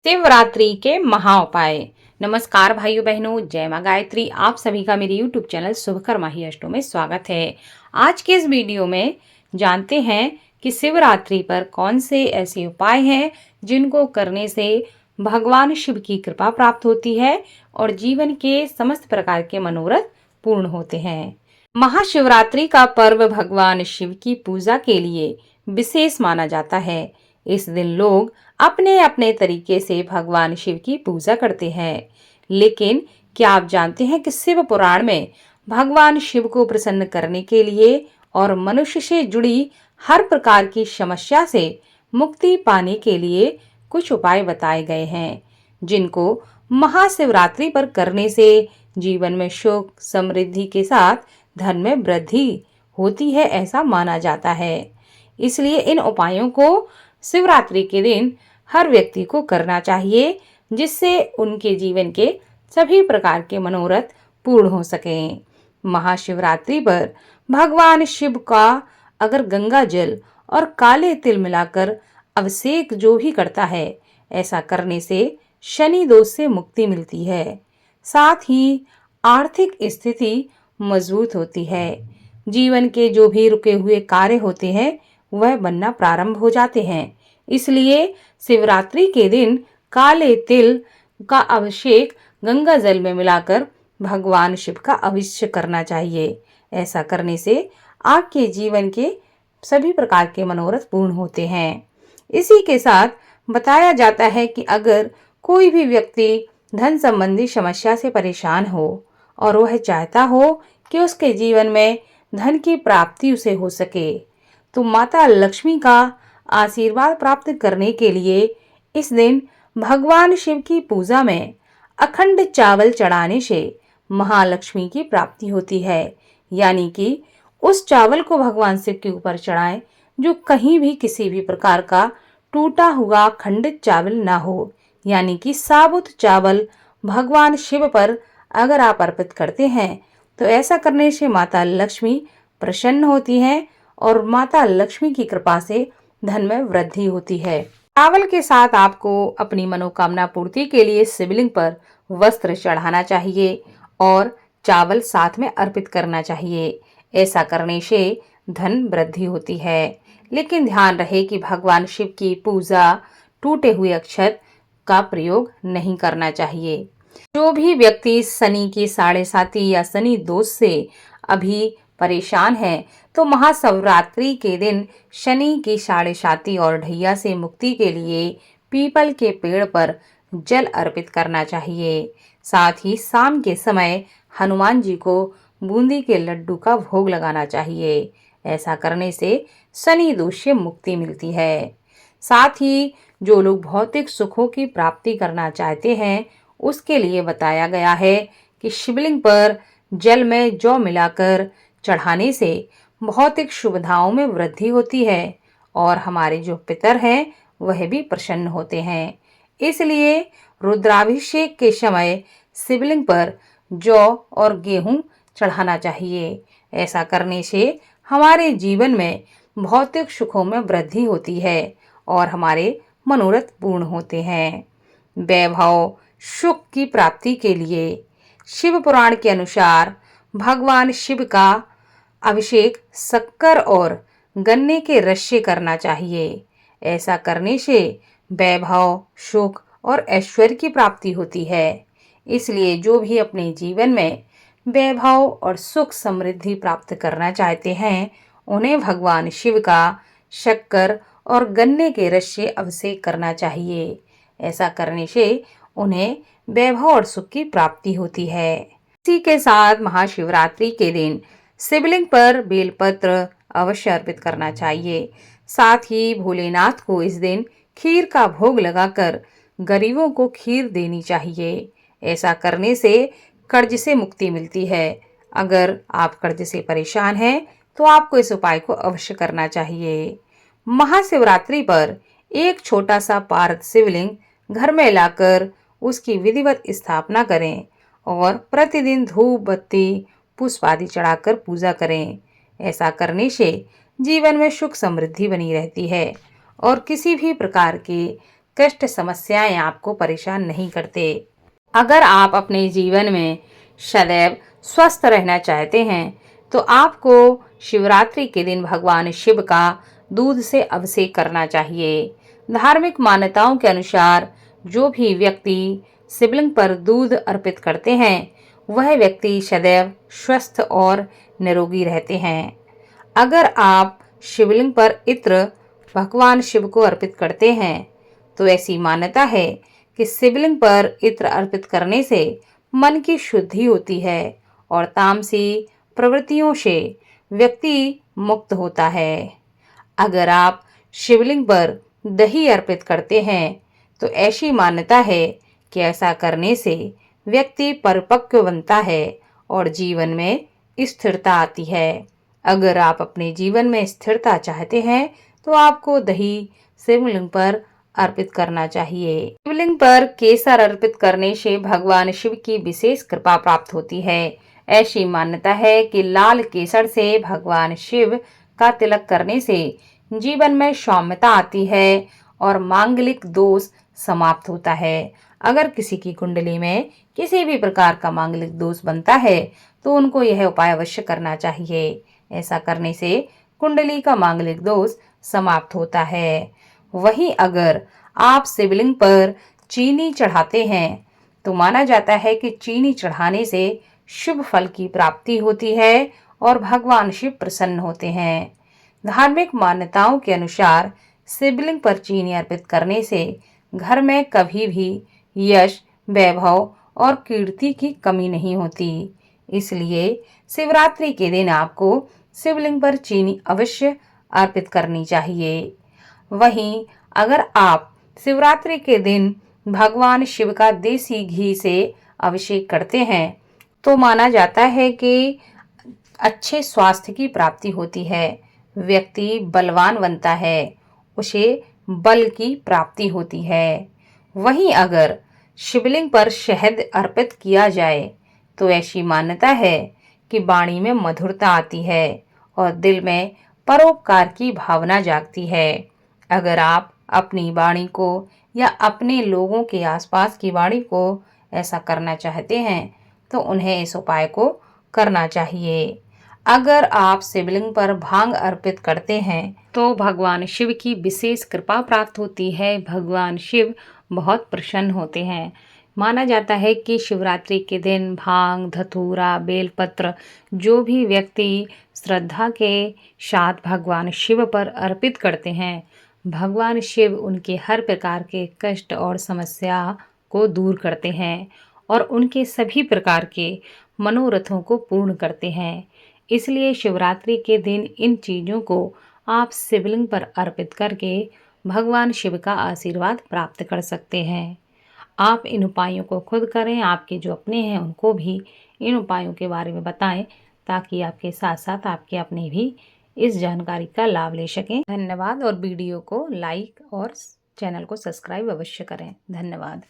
शिवरात्रि के महा उपाय। नमस्कार भाइयों बहनों, जय मां गायत्री। आप सभी का मेरे YouTube चैनल शुभकर माही अष्टों में स्वागत है। आज के इस वीडियो में जानते हैं कि शिवरात्रि पर कौन से ऐसे उपाय हैं जिनको करने से भगवान शिव की कृपा प्राप्त होती है और जीवन के समस्त प्रकार के मनोरथ पूर्ण होते हैं। महाशिवरात्रि का पर्व भगवान शिव की पूजा के लिए विशेष माना जाता है। इस दिन लोग अपने अपने तरीके से भगवान शिव की पूजा करते हैं। लेकिन क्या आप जानते हैं कि शिव पुराण में भगवान शिव को प्रसन्न करने के लिए और मनुष्य से जुड़ी हर प्रकार की समस्या से मुक्ति पाने के लिए कुछ उपाय बताए गए हैं, जिनको महाशिवरात्रि पर करने से जीवन में सुख समृद्धि के साथ धन में वृद्धि होती है, ऐसा माना जाता है। इसलिए इन उपायों को शिवरात्रि के दिन हर व्यक्ति को करना चाहिए, जिससे उनके जीवन के सभी प्रकार के मनोरथ पूर्ण हो सकें। महाशिवरात्रि पर भगवान शिव का अगर गंगा जल और काले तिल मिलाकर अभिषेक जो भी करता है, ऐसा करने से शनि दोष से मुक्ति मिलती है। साथ ही आर्थिक स्थिति मजबूत होती है। जीवन के जो भी रुके हुए कार्य होते हैं वह बनना प्रारंभ हो जाते हैं। इसलिए शिवरात्रि के दिन काले तिल का अभिषेक गंगा जल में मिलाकर भगवान शिव का अवश्य करना चाहिए। ऐसा करने से आपके जीवन के सभी प्रकार के मनोरथ पूर्ण होते हैं। इसी के साथ बताया जाता है कि अगर कोई भी व्यक्ति धन संबंधी समस्या से परेशान हो और वह चाहता हो कि उसके जीवन में धन की प्राप्ति उसे हो सके, तो माता लक्ष्मी का आशीर्वाद प्राप्त करने के लिए इस दिन भगवान शिव की पूजा में अखंड चावल चढ़ाने से महालक्ष्मी की प्राप्ति होती है। यानी कि उस चावल को भगवान शिव के ऊपर चढ़ाएं जो कहीं भी किसी भी प्रकार का टूटा हुआ खंडित चावल ना हो। यानी कि साबुत चावल भगवान शिव पर अगर आप अर्पित करते हैं तो ऐसा करने से माता लक्ष्मी प्रसन्न होती हैं और माता लक्ष्मी की कृपा से धन में वृद्धि होती है। चावल के साथ आपको अपनी मनोकामना पूर्ति के लिए शिवलिंग पर वस्त्र चढ़ाना चाहिए और चावल साथ में अर्पित करना चाहिए। ऐसा करने से धन वृद्धि होती है। लेकिन ध्यान रहे कि भगवान शिव की पूजा टूटे हुए अक्षत का प्रयोग नहीं करना चाहिए। जो भी व्यक्ति शनि की 7.5 या शनि दोष से अभी परेशान है, तो महाशिवरात्रि के दिन शनि की 7.5 और ढैया से मुक्ति के लिए पीपल के पेड़ पर जल अर्पित करना चाहिए। साथ ही शाम के समय हनुमान जी को बूंदी के लड्डू का भोग लगाना चाहिए। ऐसा करने से शनि दोष से मुक्ति मिलती है। साथ ही जो लोग भौतिक सुखों की प्राप्ति करना चाहते हैं, उसके लिए बताया गया है कि शिवलिंग पर जल में जौ मिलाकर चढ़ाने से भौतिक सुविधाओं में वृद्धि होती है और हमारे जो पितर हैं वह भी प्रसन्न होते हैं। इसलिए रुद्राभिषेक के समय शिवलिंग पर जौ और गेहूं चढ़ाना चाहिए। ऐसा करने से हमारे जीवन में भौतिक सुखों में वृद्धि होती है और हमारे मनोरथ पूर्ण होते हैं। वैभव सुख की प्राप्ति के लिए शिव पुराण के अनुसार भगवान शिव का अभिषेक शक्कर और गन्ने के रस से करना चाहिए। ऐसा करने से वैभव सुख और ऐश्वर्य की प्राप्ति होती है। इसलिए जो भी अपने जीवन में वैभव और सुख समृद्धि प्राप्त करना चाहते हैं, उन्हें भगवान शिव का शक्कर और गन्ने के रस से अभिषेक करना चाहिए। ऐसा करने से उन्हें वैभव और सुख की प्राप्ति होती है। इसी के साथ महाशिवरात्रि के दिन शिवलिंग पर बेलपत्र अवश्य अर्पित करना चाहिए। साथ ही भोलेनाथ को इस दिन खीर का भोग लगाकर गरीबों को खीर देनी चाहिए। ऐसा करने से कर्ज से मुक्ति मिलती है। अगर आप कर्ज से परेशान हैं तो आपको इस उपाय को अवश्य करना चाहिए। महाशिवरात्रि पर एक छोटा सा पारद शिवलिंग घर में लाकर उसकी विधिवत स्थापना करें और प्रतिदिन धूप बत्ती पुष्प आदि चढ़ाकर पूजा करें। ऐसा करने से जीवन में सुख समृद्धि बनी रहती है और किसी भी प्रकार के कष्ट समस्याएं आपको परेशान नहीं करते। अगर आप अपने जीवन में सदैव स्वस्थ रहना चाहते हैं तो आपको शिवरात्रि के दिन भगवान शिव का दूध से अभिषेक करना चाहिए। धार्मिक मान्यताओं के अनुसार जो भी व्यक्ति शिवलिंग पर दूध अर्पित करते हैं वह व्यक्ति सदैव स्वस्थ और निरोगी रहते हैं। अगर आप शिवलिंग पर इत्र भगवान शिव को अर्पित करते हैं तो ऐसी मान्यता है कि शिवलिंग पर इत्र अर्पित करने से मन की शुद्धि होती है और तामसी प्रवृत्तियों से व्यक्ति मुक्त होता है। अगर आप शिवलिंग पर दही अर्पित करते हैं तो ऐसी मान्यता है कि ऐसा करने से व्यक्ति परिपक्व बनता है और जीवन में स्थिरता आती है। अगर आप अपने जीवन में स्थिरता चाहते हैं तो आपको दही शिवलिंग पर अर्पित करना चाहिए। शिवलिंग पर केसर अर्पित करने से भगवान शिव की विशेष कृपा प्राप्त होती है। ऐसी मान्यता है कि लाल केसर से भगवान शिव का तिलक करने से जीवन में सौम्यता आती है और मांगलिक दोष समाप्त होता है। अगर किसी की कुंडली में किसी भी प्रकार का मांगलिक दोष बनता है तो उनको यह उपाय अवश्य करना चाहिए। ऐसा करने से कुंडली का मांगलिक दोष समाप्त होता है। वहीं अगर आप शिवलिंग पर चीनी चढ़ाते हैं तो माना जाता है कि चीनी चढ़ाने से शुभ फल की प्राप्ति होती है और भगवान शिव प्रसन्न होते हैं। धार्मिक मान्यताओं के अनुसार शिवलिंग पर चीनी अर्पित करने से घर में कभी भी यश, वैभव और कीर्ति की कमी नहीं होती। इसलिए शिवरात्रि के दिन आपको शिवलिंग पर चीनी अवश्य अर्पित करनी चाहिए। वहीं अगर आप शिवरात्रि के दिन भगवान शिव का देसी घी से अभिषेक करते हैं तो माना जाता है कि अच्छे स्वास्थ्य की प्राप्ति होती है, व्यक्ति बलवान बनता है, उसे बल की प्राप्ति होती है। वहीं अगर शिवलिंग पर शहद अर्पित किया जाए तो ऐसी मान्यता है कि वाणी में मधुरता आती है और दिल में परोपकार की भावना जागती है। अगर आप अपनी वाणी को या अपने लोगों के आसपास की वाणी को ऐसा करना चाहते हैं तो उन्हें इस उपाय को करना चाहिए। अगर आप शिवलिंग पर भांग अर्पित करते हैं तो भगवान शिव की विशेष कृपा प्राप्त होती है। भगवान शिव बहुत प्रसन्न होते हैं। माना जाता है कि शिवरात्रि के दिन भांग, धतूरा, बेलपत्र जो भी व्यक्ति श्रद्धा के साथ भगवान शिव पर अर्पित करते हैं, भगवान शिव उनके हर प्रकार के कष्ट और समस्या को दूर करते हैं और उनके सभी प्रकार के मनोरथों को पूर्ण करते हैं। इसलिए शिवरात्रि के दिन इन चीज़ों को आप शिवलिंग पर अर्पित करके भगवान शिव का आशीर्वाद प्राप्त कर सकते हैं। आप इन उपायों को खुद करें, आपके जो अपने हैं उनको भी इन उपायों के बारे में बताएं ताकि आपके साथ साथ आपके अपने भी इस जानकारी का लाभ ले सकें। धन्यवाद और वीडियो को लाइक और चैनल को सब्सक्राइब अवश्य करें। धन्यवाद।